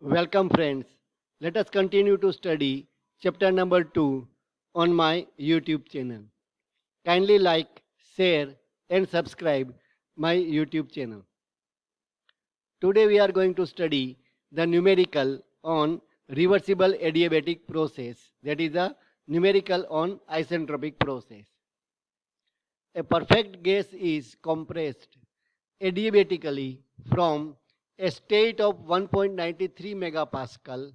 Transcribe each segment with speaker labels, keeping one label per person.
Speaker 1: Welcome friends. Let us continue to study chapter number 2 on my YouTube channel. Kindly like, share and subscribe my YouTube channel. Today we are going to study the numerical on reversible adiabatic process, that is the numerical on isentropic process. A perfect gas is compressed adiabatically from a state of 1.93 megapascal,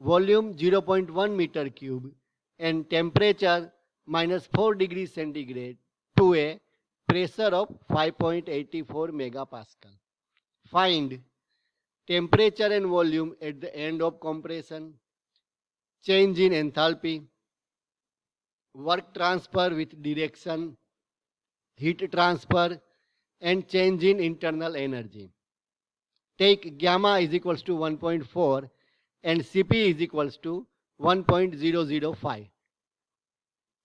Speaker 1: volume 0.1 meter cube, and temperature minus 4 degrees centigrade to a pressure of 5.84 megapascal. Find temperature and volume at the end of compression, change in enthalpy, work transfer with direction, heat transfer, and change in internal energy. Take gamma is equals to 1.4 and Cp is equals to 1.005.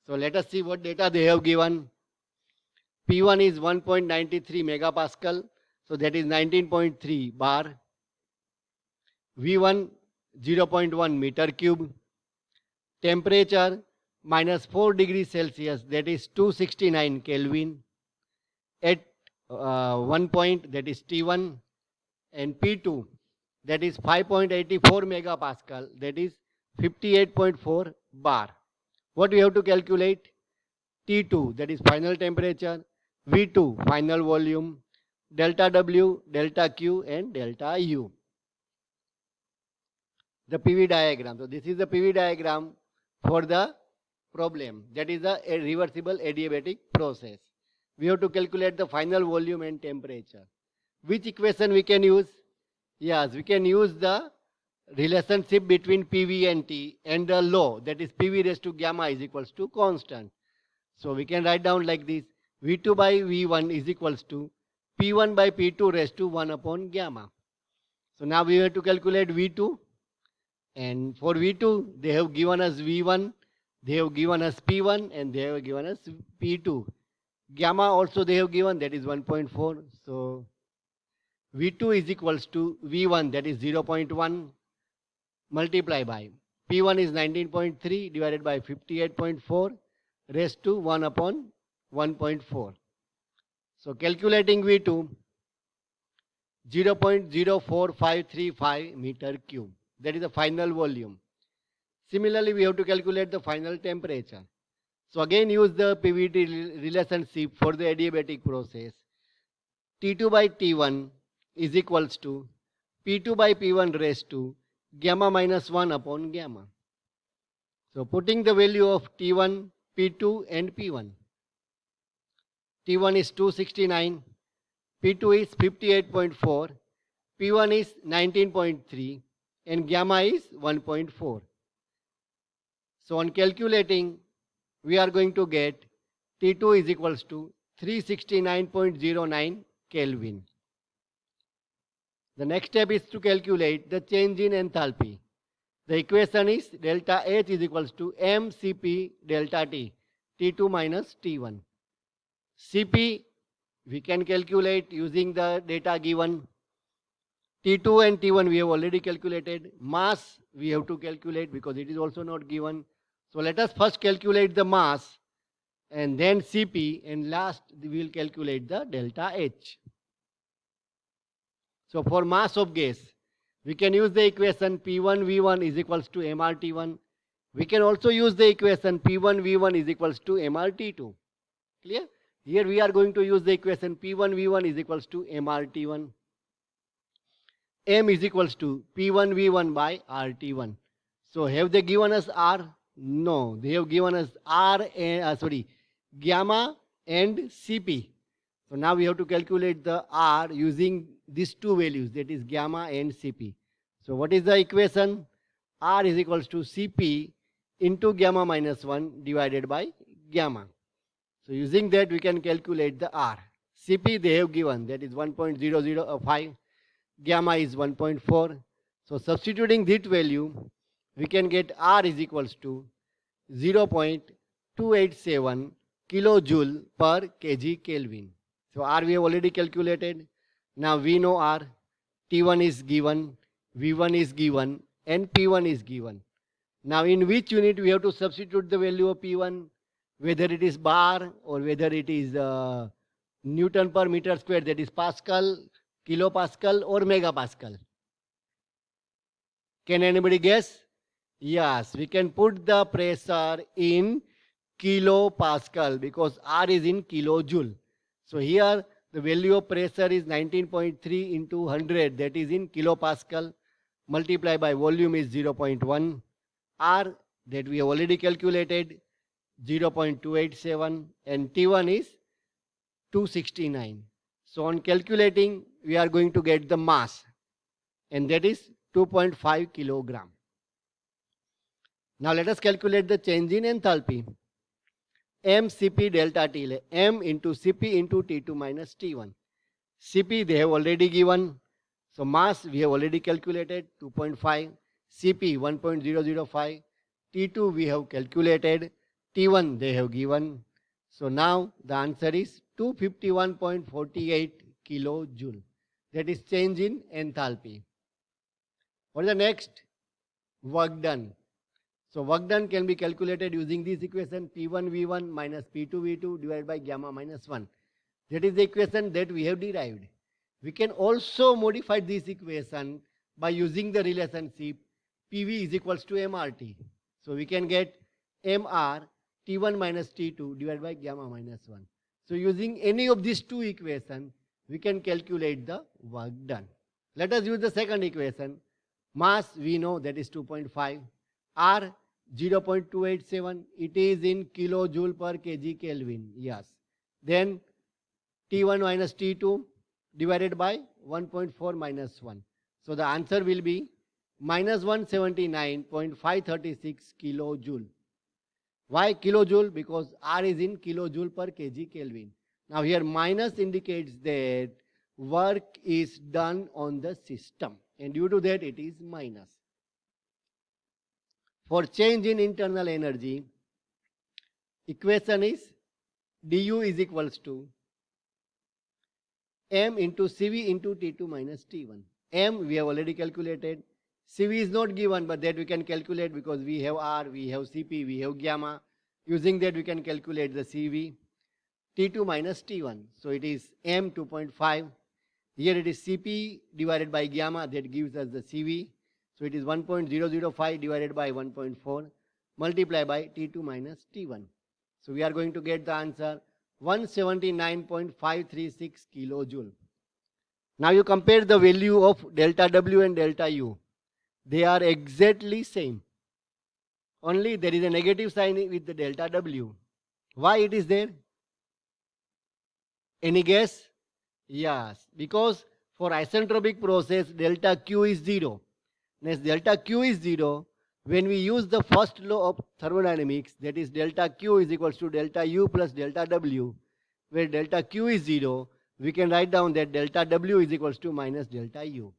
Speaker 1: So let us see what data they have given. P1 is 1.93 megapascal, so that is 19.3 bar. V1 0.1 meter cube. Temperature minus 4 degrees Celsius, that is 269 Kelvin. At 1 point, that is T1, and P2, that is 5.84 megapascal, that is 58.4 bar. What we have to calculate? T2, that is final temperature, V2, final volume, delta W, delta Q and delta U. The PV diagram. So this is the PV diagram for the problem, that is a reversible adiabatic process. We have to calculate the final volume and temperature. Which equation we can use? Yes, we can use the relationship between PV and T and the law, that is PV raised to gamma is equals to constant. So we can write down like this: V2 by V1 is equals to P1 by P2 raised to 1 upon gamma. So now we have to calculate V2, and for V2 they have given us V1, they have given us P1 and they have given us P2. Gamma also they have given, that is 1.4. So V2 is equals to V1, that is 0.1 multiply by P1 is 19.3 divided by 58.4 raised to 1 upon 1.4. So calculating V2, 0.04535 meter cube. That is the final volume. Similarly, we have to calculate the final temperature. So again use the PVT relationship for the adiabatic process. T2 by T1 is equals to P2 by P1 raised to gamma minus 1 upon gamma. So putting the value of T1, P2 and P1. T1 is 269, P2 is 58.4, P1 is 19.3 and gamma is 1.4. So on calculating, we are going to get T2 is equals to 369.09 Kelvin. The next step is to calculate the change in enthalpy. The equation is delta H is equals to mCp delta T, T2 minus T1. Cp we can calculate using the data given. T2 and T1 we have already calculated. Mass we have to calculate because it is also not given. So let us first calculate the mass and then Cp, and last we will calculate the delta H. So for mass of gas, we can use the equation P1V1 is equals to MRT1. We can also use the equation P1V1 is equals to MRT2. Clear? Here we are going to use the equation P1V1 is equals to MRT1. M is equals to P1V1 by RT1. So have they given us R? No, they have given us gamma and Cp. So now we have to calculate the R using these two values, that is gamma and Cp. So what is the equation? R is equals to Cp into gamma minus 1 divided by gamma. So using that we can calculate the R. Cp they have given, that is 1.005, gamma is 1.4. So substituting that value, we can get R is equals to 0.287 kilojoule per kg Kelvin. So R we have already calculated. Now we know R. T1 is given. V1 is given and P1 is given. Now in which unit we have to substitute the value of P1, whether it is bar or whether it is Newton per meter square, that is Pascal, kilopascal or megapascal. Can anybody guess? Yes, we can put the pressure in kilopascal because R is in kilojoule. So here the value of pressure is 19.3 into 100, that is in kilopascal, multiplied by volume is 0.1. R that we have already calculated 0.287 and T1 is 269. So on calculating we are going to get the mass and that is 2.5 kilogram. Now let us calculate the change in enthalpy. M Cp delta T, M into Cp into T2 minus T1. Cp they have already given. So mass we have already calculated 2.5. Cp 1.005. T2 we have calculated. T1 they have given. So now the answer is 251.48 kilojoule. That is change in enthalpy. What is the next? Work done. So work done can be calculated using this equation, P1 V1 minus P2 V2 divided by gamma minus 1. That is the equation that we have derived. We can also modify this equation by using the relationship PV is equals to MRT. So we can get MR T1 minus T2 divided by gamma minus 1. So using any of these two equations, we can calculate the work done. Let us use the second equation. Mass we know that is 2.5. R 0.287, it is in kilojoule per kg Kelvin. Yes. Then T1 minus T2 divided by 1.4 minus 1. So the answer will be minus 179.536 kilojoule. Why kilojoule? Because R is in kilojoule per kg Kelvin. Now here minus indicates that work is done on the system and due to that it is minus. For change in internal energy, equation is du is equals to m into Cv into T2 minus T1. M we have already calculated. Cv is not given, but that we can calculate because we have R, we have Cp, we have gamma. Using that we can calculate the Cv. T2 minus T1. So it is m 2.5. Here it is Cp divided by gamma, that gives us the Cv. So it is 1.005 divided by 1.4 multiplied by T2 minus T1. So we are going to get the answer 179.536 kilojoule. Now you compare the value of delta W and delta U. They are exactly same. Only there is a negative sign with the delta W. Why it is there? Any guess? Yes, because for isentropic process delta Q is 0. Next, delta Q is 0. When we use the first law of thermodynamics, that is delta Q is equals to delta U plus delta W, where delta Q is 0, we can write down that delta W is equals to minus delta U.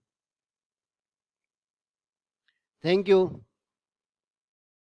Speaker 1: Thank you.